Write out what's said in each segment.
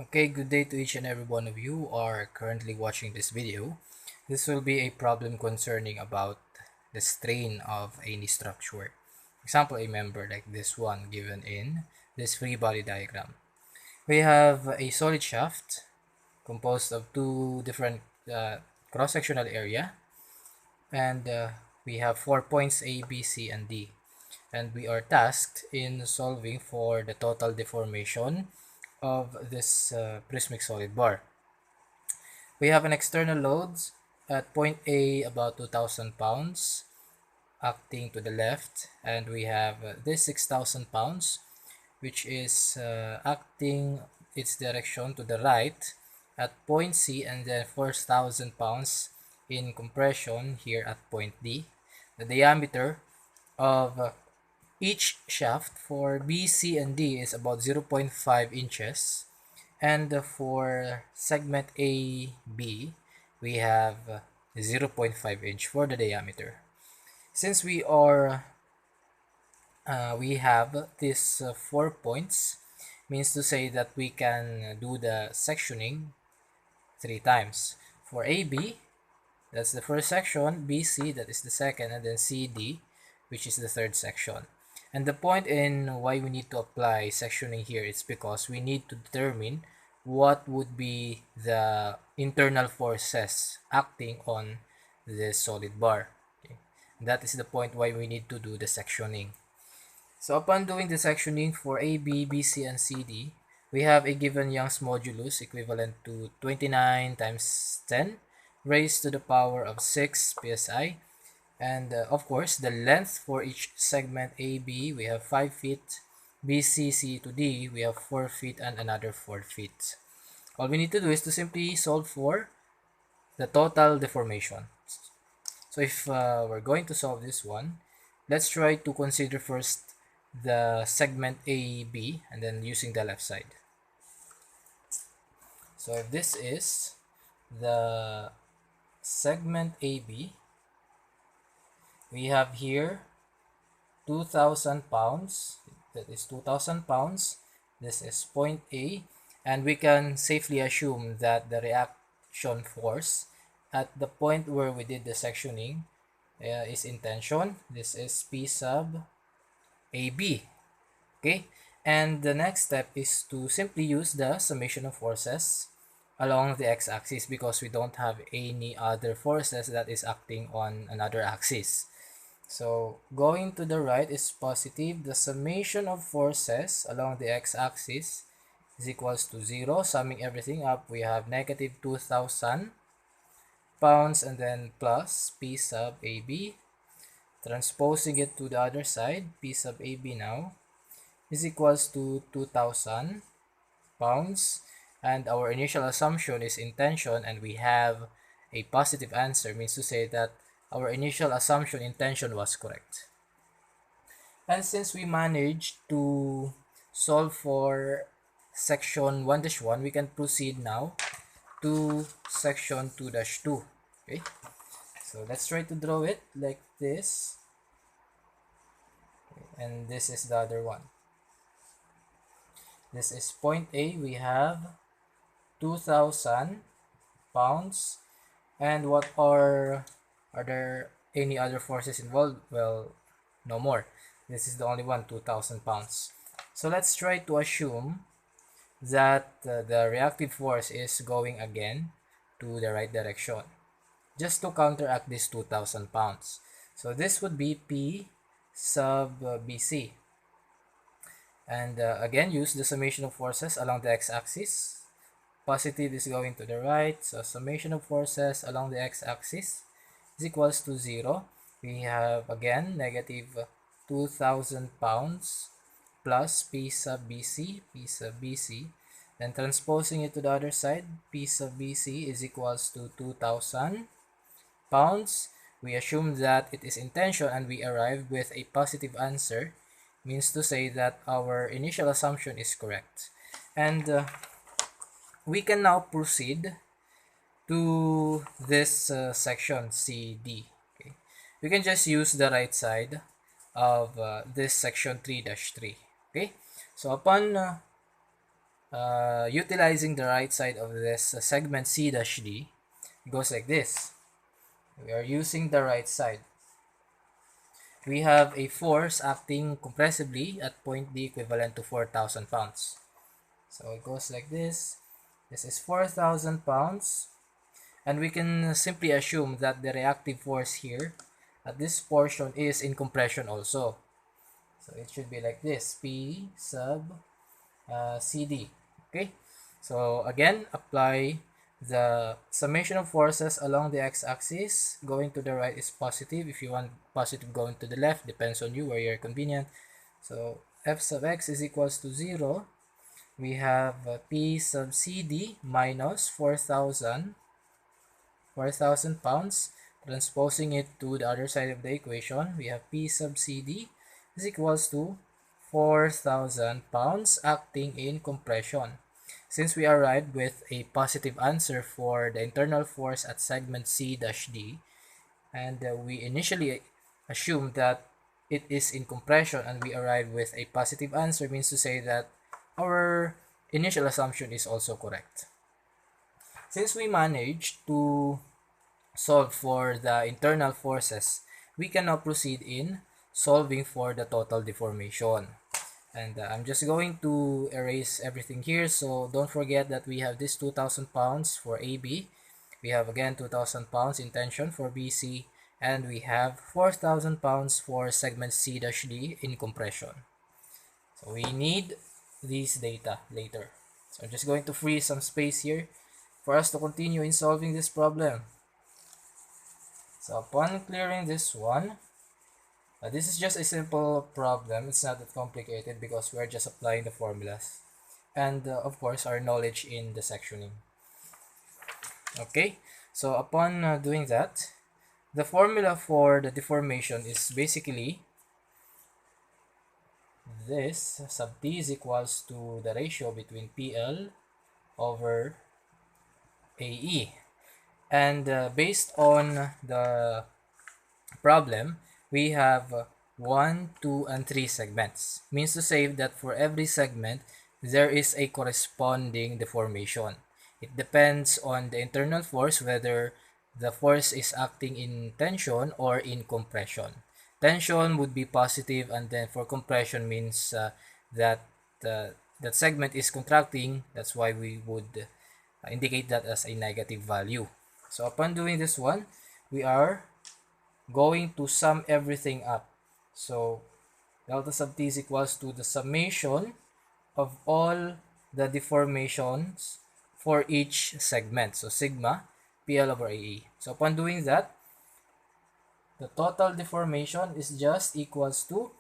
Okay, good day to each and every one of you who are currently watching this video. This will be a problem concerning about the strain of any structure. For example, a member like this one given in this free body diagram. We have a solid shaft composed of two different cross-sectional area, and we have 4 points A, B, C, and D. And we are tasked in solving for the total deformation of this prismic solid bar. We have an external loads at point A about 2,000 pounds acting to the left, and we have this 6,000 pounds which is acting its direction to the right at point C, and then 4,000 pounds in compression here at point D. The diameter of each shaft for B, C, and D is about 0.5 inches. And for segment AB, we have 0.5 inch for the diameter. Since we have these 4 points, means to say that we can do the sectioning 3 times. For AB, that's the first section, BC, that is the second, and then CD, which is the third section. And the point in why we need to apply sectioning here is because we need to determine what would be the internal forces acting on this solid bar. Okay. That is the point why we need to do the sectioning. So upon doing the sectioning for AB, BC, and CD, we have a given Young's modulus equivalent to 29 times 10 raised to the power of 6 psi. And of course, the length for each segment AB, we have 5 feet. BC, C to D, we have 4 feet and another 4 feet. All we need to do is to simply solve for the total deformation. So if we're going to solve this one, let's try to consider first the segment AB and then using the left side. So if this is the segment AB, we have here 2,000 pounds. That is 2,000 pounds. This is point A, and we can safely assume that the reaction force at the point where we did the sectioning is in tension. This is P sub AB. Okay, and the next step is to simply use the summation of forces along the x-axis because we don't have any other forces that is acting on another axis. So going to the right is positive. The summation of forces along the x-axis is equals to 0. Summing everything up, we have negative 2,000 pounds and then plus P sub AB. Transposing it to the other side, P sub AB now is equals to 2,000 pounds, and our initial assumption is in tension, and we have a positive answer, means to say that our initial assumption in tension was correct. And since we managed to solve for section 1-1, we can proceed now to section 2-2. Okay, so let's try to draw it like this. Okay, and this is the other one. This is point A. We have 2,000 pounds. And what are there any other forces involved? Well, no more. This is the only one, 2,000 pounds. So let's try to assume that the reactive force is going again to the right direction, just to counteract this 2,000 pounds. So this would be P sub BC. And again, use the summation of forces along the x-axis. Positive is going to the right, so summation of forces along the x-axis is equals to 0. We have again negative 2,000 pounds plus P sub BC, P sub BC. Then transposing it to the other side, P sub BC is equals to 2,000 pounds. We assume that it is in tension and we arrive with a positive answer, means to say that our initial assumption is correct. And we can now proceed to this section CD. Okay, we can just use the right side of this section 3-3. Okay, so upon utilizing the right side of this segment C dash D, it goes like this. We are using the right side. We have a force acting compressively at point D equivalent to 4,000 pounds. So it goes like this. This is 4,000 pounds. And we can simply assume that the reactive force here at this portion is in compression also. So it should be like this, P sub CD. Okay, so again, apply the summation of forces along the x-axis. Going to the right is positive. If you want positive going to the left, depends on you where you're convenient. So F sub x is equals to 0. We have P sub CD minus 4,000 pounds. Transposing it to the other side of the equation, we have P sub CD is equals to 4,000 pounds acting in compression. Since we arrived with a positive answer for the internal force at segment C-D, and we initially assumed that it is in compression, and we arrived with a positive answer, means to say that our initial assumption is also correct. Since we managed to solve for the internal forces, we can now proceed in solving for the total deformation. And I'm just going to erase everything here, so don't forget that we have this 2,000 pounds for AB, we have again 2,000 pounds in tension for BC, and we have 4,000 pounds for segment C-D in compression. So we need these data later. So I'm just going to free some space here for us to continue in solving this problem. So upon clearing this one, this is just a simple problem. It's not that complicated because we're just applying the formulas and of course our knowledge in the sectioning. Okay, so upon doing that, the formula for the deformation is basically this sub t is equals to the ratio between PL over AE. And based on the problem, we have 1, 2, and 3 segments. Means to say that for every segment, there is a corresponding deformation. It depends on the internal force, whether the force is acting in tension or in compression. Tension would be positive, and then for compression means that that segment is contracting. That's why we would indicate that as a negative value. So upon doing this one, we are going to sum everything up. So delta sub t is equals to the summation of all the deformations for each segment. So sigma PL over AE. So upon doing that, the total deformation is just equals to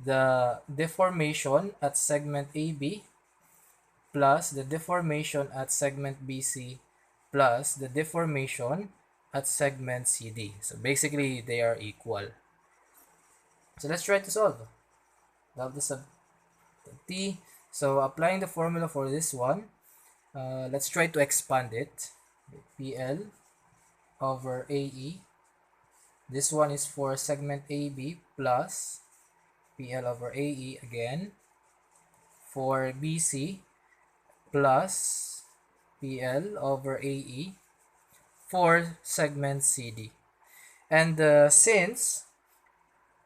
the deformation at segment AB plus the deformation at segment BC plus the deformation at segment CD. So basically, they are equal. So let's try to solve. Delta sub t. So applying the formula for this one, let's try to expand it. PL over AE. This one is for segment AB plus PL over AE again for BC plus PL over AE for segment CD. And since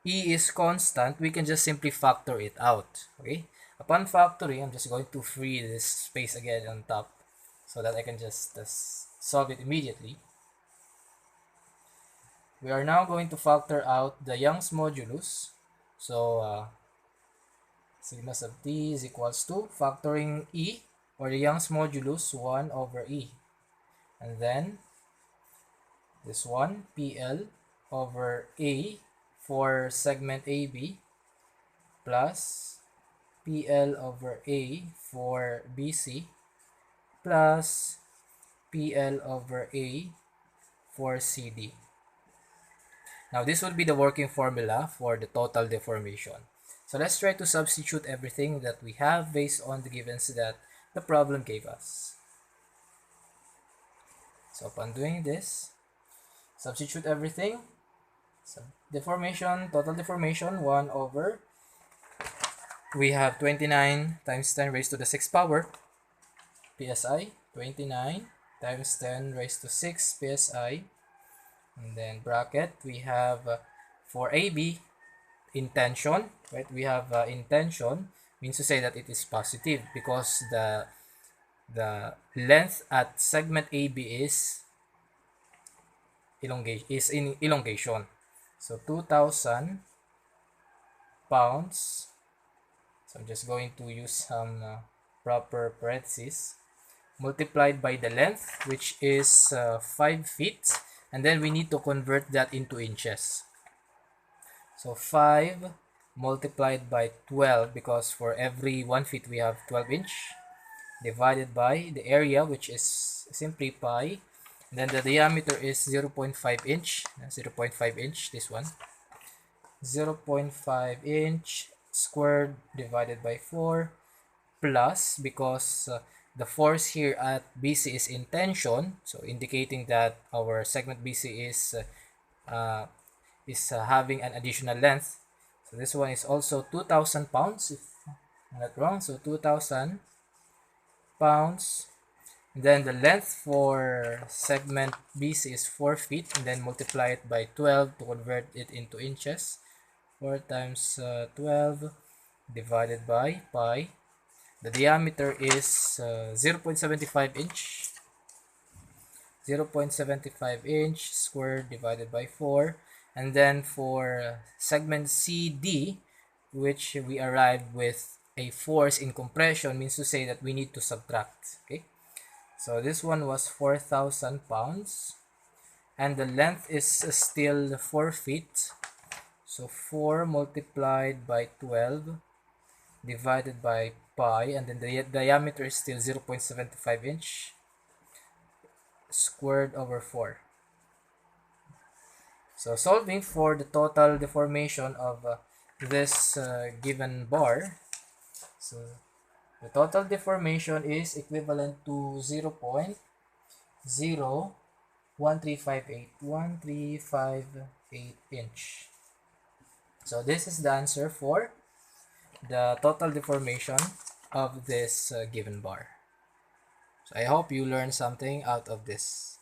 E is constant, we can just simply factor it out. Okay. Upon factoring, I'm just going to free this space again on top so that I can just solve it immediately. We are now going to factor out the Young's modulus. So sigma sub t is equals to factoring E, or the Young's modulus, 1 over E. And then this one, PL over A for segment AB plus PL over A for BC plus PL over A for CD. Now this would be the working formula for the total deformation. So let's try to substitute everything that we have based on the givens that the problem gave us. So upon doing this, substitute everything. So deformation, total deformation, 1 over, we have 29 times 10 raised to the 6th power psi, 29 times 10 raised to 6 psi, and then bracket we have for AB intention, right? We have intention means to say that it is positive because the length at segment AB is in elongation. So 2,000 pounds. So I'm just going to use some proper parentheses multiplied by the length, which is 5 feet, and then we need to convert that into inches. So 5 multiplied by 12, because for every 1 feet we have 12 inch, divided by the area, which is simply pi. And then the diameter is 0.5 inch, 0.5 inch, this one. 0.5 inch squared divided by 4 plus, because the force here at BC is in tension, so indicating that our segment BC is having an additional length. So this one is also 2,000 pounds, if I'm not wrong. So 2,000 pounds. And then the length for segment BC is 4 feet, and then multiply it by 12 to convert it into inches. 4 times 12 divided by pi. The diameter is 0.75 inch. 0.75 inch squared divided by 4. And then for segment CD, which we arrived with a force in compression, means to say that we need to subtract. Okay, so this one was 4,000 pounds, and the length is still 4 feet. So 4 multiplied by 12 divided by pi, and then the diameter is still 0.75 inch squared over 4. So solving for the total deformation of this given bar, so the total deformation is equivalent to 0.01358 inch. So this is the answer for the total deformation of this given bar. So I hope you learned something out of this.